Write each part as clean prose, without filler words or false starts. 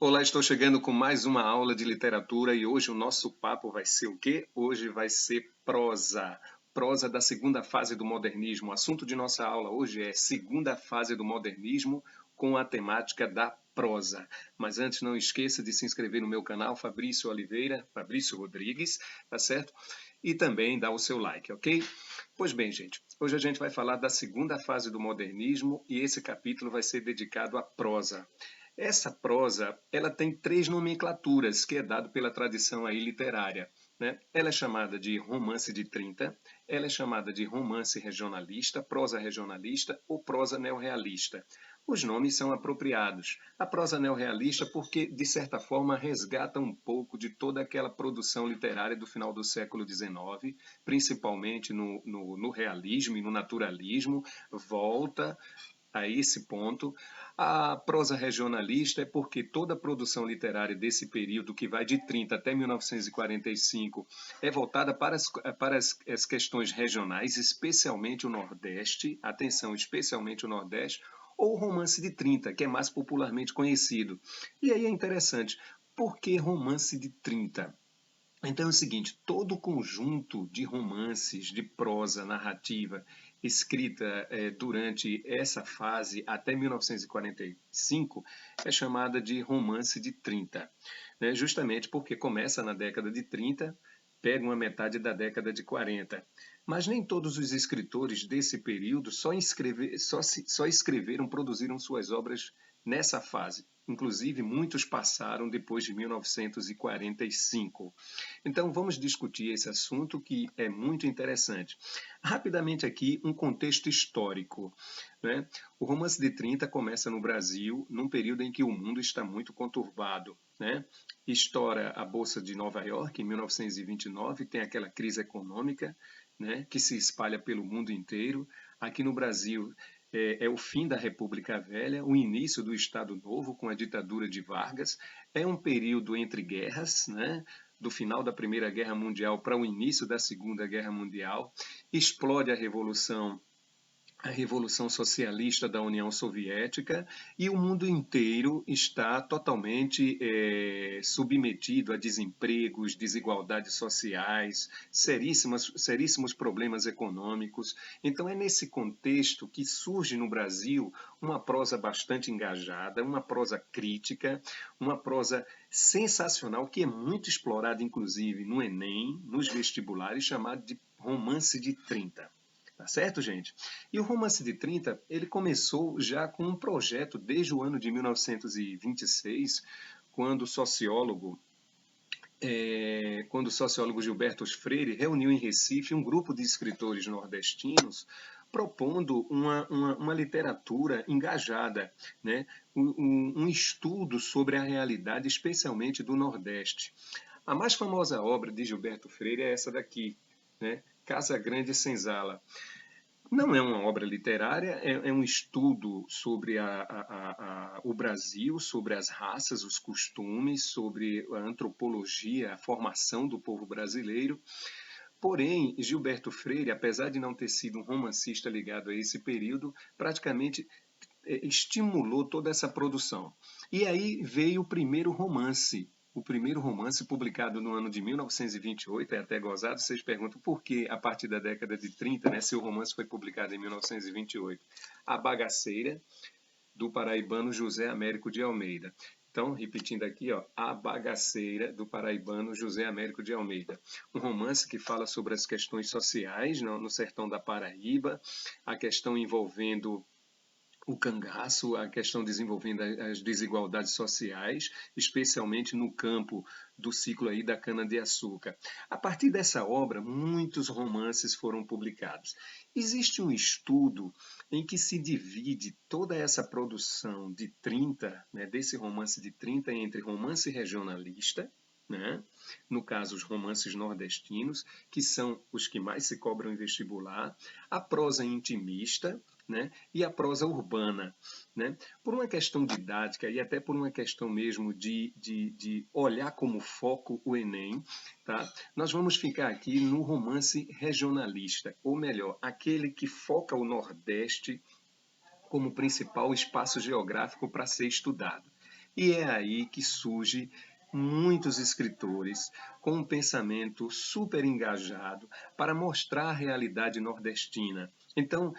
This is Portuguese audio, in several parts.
Olá, estou chegando com mais uma aula de literatura e hoje o nosso papo vai ser o quê? Hoje vai ser prosa. Prosa da segunda fase do modernismo. O assunto de nossa aula hoje é segunda fase do modernismo com a temática da prosa. Mas antes, não esqueça de se inscrever no meu canal, Fabrício Oliveira, Fabrício Rodrigues, tá certo? E também dar o seu like, ok? Pois bem, gente, hoje a gente vai falar da segunda fase do modernismo e esse capítulo vai ser dedicado à prosa. Essa prosa, ela tem três nomenclaturas que é dado pela tradição aí literária, né? Ela é chamada de romance de 30, ela é chamada de romance regionalista, prosa regionalista ou prosa neorrealista. Os nomes são apropriados. A prosa neorrealista porque, de certa forma, resgata um pouco de toda aquela produção literária do final do século XIX, principalmente no realismo e no naturalismo, volta a esse ponto. A prosa regionalista é porque toda a produção literária desse período, que vai de 30 até 1945, é voltada para as questões regionais, especialmente o Nordeste, atenção, especialmente o Nordeste, ou o romance de 30, que é mais popularmente conhecido. E aí é interessante, por que romance de 30? Então é o seguinte, todo o conjunto de romances, de prosa, narrativa, escrita durante essa fase até 1945, é chamada de romance de 30, né? Justamente porque começa na década de 30, pega uma metade da década de 40. Mas nem todos os escritores desse período só escreveram, produziram suas obras nessa fase. Inclusive, muitos passaram depois de 1945. Então, vamos discutir esse assunto que é muito interessante. Rapidamente aqui, um contexto histórico, né? O romance de 30 começa no Brasil, num período em que o mundo está muito conturbado, né? Estoura a Bolsa de Nova York em 1929, tem aquela crise econômica, né, que se espalha pelo mundo inteiro. Aqui no Brasil é o fim da República Velha, o início do Estado Novo com a ditadura de Vargas. É um período entre guerras, né, do final da Primeira Guerra Mundial para o início da Segunda Guerra Mundial. Explode a Revolução Socialista da União Soviética e o mundo inteiro está totalmente submetido a desempregos, desigualdades sociais, seríssimos problemas econômicos. Então é nesse contexto que surge no Brasil uma prosa bastante engajada, uma prosa crítica, uma prosa sensacional que é muito explorada inclusive no Enem, nos vestibulares, chamado de romance de 30. Tá certo, gente? E o romance de 30, ele começou já com um projeto desde o ano de 1926, quando o sociólogo Gilberto Freire reuniu em Recife um grupo de escritores nordestinos propondo uma literatura engajada, né? Um estudo sobre a realidade, especialmente do Nordeste. A mais famosa obra de Gilberto Freire é essa daqui, né? Casa Grande e Senzala. Não é uma obra literária, é um estudo sobre o Brasil, sobre as raças, os costumes, sobre a antropologia, a formação do povo brasileiro. Porém, Gilberto Freire, apesar de não ter sido um romancista ligado a esse período, praticamente estimulou toda essa produção. E aí veio o primeiro romance publicado no ano de 1928, é até gozado, vocês perguntam por que a partir da década de 30, né, se o romance foi publicado em 1928. A Bagaceira, do paraibano José Américo de Almeida. Então, repetindo aqui, ó, A Bagaceira, do paraibano José Américo de Almeida. Um romance que fala sobre as questões sociais no sertão da Paraíba, a questão envolvendo o cangaço, a questão desenvolvendo as desigualdades sociais, especialmente no campo do ciclo aí da cana-de-açúcar. A partir dessa obra, muitos romances foram publicados. Existe um estudo em que se divide toda essa produção de 30, né, desse romance de 30, entre romance regionalista, né? No caso, os romances nordestinos, que são os que mais se cobram em vestibular, a prosa intimista, né? E a prosa urbana, né? Por uma questão didática e até por uma questão mesmo de olhar como foco o Enem, tá? Nós vamos ficar aqui no romance regionalista, ou melhor, aquele que foca o Nordeste como principal espaço geográfico para ser estudado. E é aí que surge muitos escritores com um pensamento super engajado para mostrar a realidade nordestina. Então,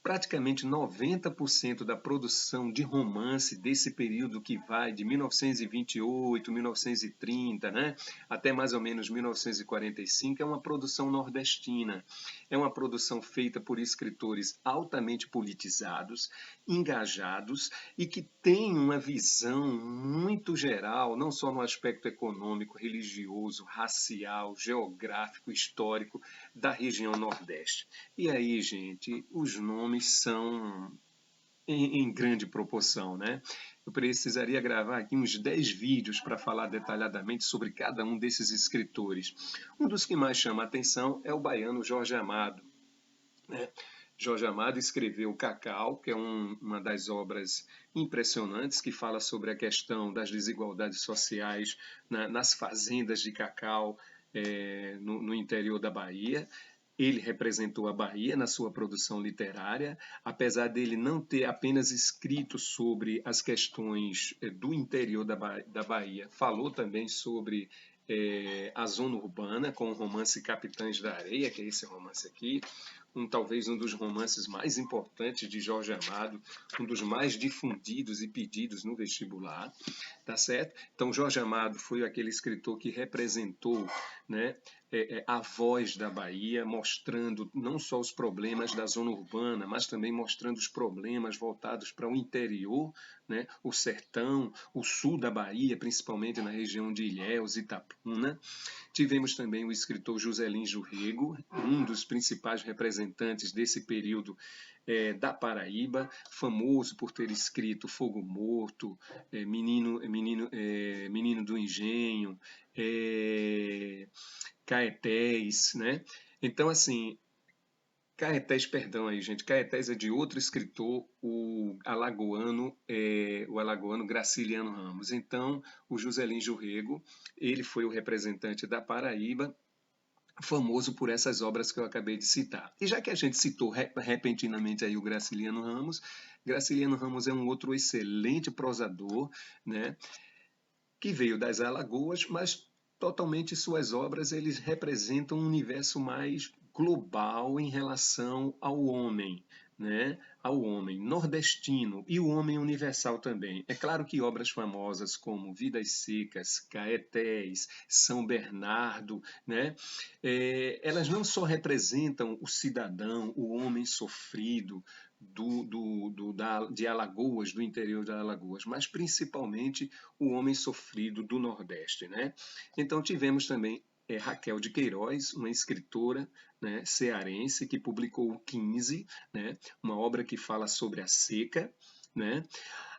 praticamente 90% da produção de romance desse período que vai de 1928, 1930, né, até mais ou menos 1945, é uma produção nordestina. É uma produção feita por escritores altamente politizados, engajados e que têm uma visão muito geral, não só no aspecto econômico, religioso, racial, geográfico, histórico da região Nordeste. E aí, gente, os nomes são em grande proporção, né? Eu precisaria gravar aqui uns 10 vídeos para falar detalhadamente sobre cada um desses escritores. Um dos que mais chama a atenção é o baiano Jorge Amado, né? Jorge Amado escreveu Cacau, que é uma das obras impressionantes que fala sobre a questão das desigualdades sociais nas fazendas de cacau no interior da Bahia. Ele representou a Bahia na sua produção literária, apesar dele não ter apenas escrito sobre as questões do interior da Bahia, falou também sobre a zona urbana, com o romance Capitães da Areia, que é esse romance aqui, talvez um dos romances mais importantes de Jorge Amado, um dos mais difundidos e pedidos no vestibular, tá certo? Então, Jorge Amado foi aquele escritor que representou, né, a voz da Bahia, mostrando não só os problemas da zona urbana, mas também mostrando os problemas voltados para o interior, né, o sertão, o sul da Bahia, principalmente na região de Ilhéus e Itapuna. Tivemos também o escritor José Lins do Rego, um dos principais representantes desse período da Paraíba, famoso por ter escrito Fogo Morto, Menino do Engenho, Caetés, né? Então, assim, Caetés, perdão aí, gente. Caetés é de outro escritor, o alagoano Graciliano Ramos. Então, o José Lins do Rego, ele foi o representante da Paraíba, famoso por essas obras que eu acabei de citar. E já que a gente citou repentinamente aí o Graciliano Ramos é um outro excelente prosador, né, que veio das Alagoas, mas totalmente suas obras eles representam um universo mais global em relação ao homem, né? Ao homem nordestino e o homem universal também. É claro que obras famosas como Vidas Secas, Caetés, São Bernardo, né? Elas não só representam o cidadão, o homem sofrido, de Alagoas, do interior de Alagoas, mas principalmente o homem sofrido do Nordeste, né? Então tivemos também Raquel de Queiroz, uma escritora, né, cearense, que publicou o 15, né, uma obra que fala sobre a seca, né?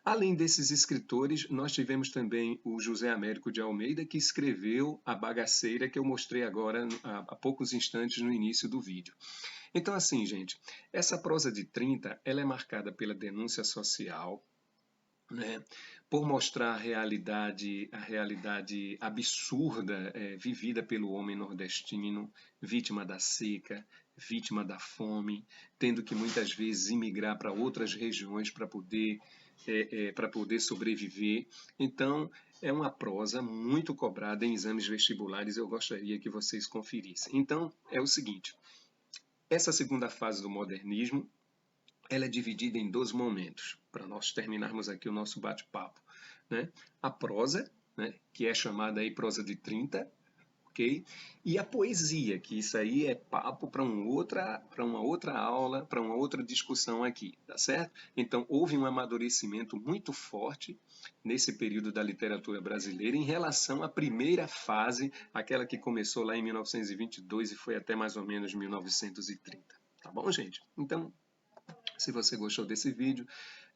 Além desses escritores, nós tivemos também o José Américo de Almeida, que escreveu A Bagaceira, que eu mostrei agora há poucos instantes no início do vídeo. Então, assim, gente, essa prosa de 30, ela é marcada pela denúncia social, né, por mostrar a realidade absurda vivida pelo homem nordestino, vítima da seca, vítima da fome, tendo que muitas vezes imigrar para outras regiões para poder sobreviver. Então, é uma prosa muito cobrada em exames vestibulares, eu gostaria que vocês conferissem. Então, é o seguinte, essa segunda fase do modernismo, ela é dividida em 2 momentos, para nós terminarmos aqui o nosso bate-papo, né? A prosa, né, que é chamada aí prosa de 30, ok? E a poesia, que isso aí é papo para uma outra aula, para uma outra discussão aqui, tá certo? Então, houve um amadurecimento muito forte nesse período da literatura brasileira em relação à primeira fase, aquela que começou lá em 1922 e foi até mais ou menos 1930. Tá bom, gente? Então, se você gostou desse vídeo,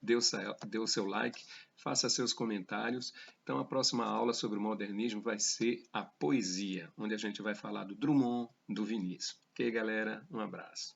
dê o seu like, faça seus comentários. Então, a próxima aula sobre o modernismo vai ser a poesia, onde a gente vai falar do Drummond, do Vinícius. Ok, galera? Um abraço.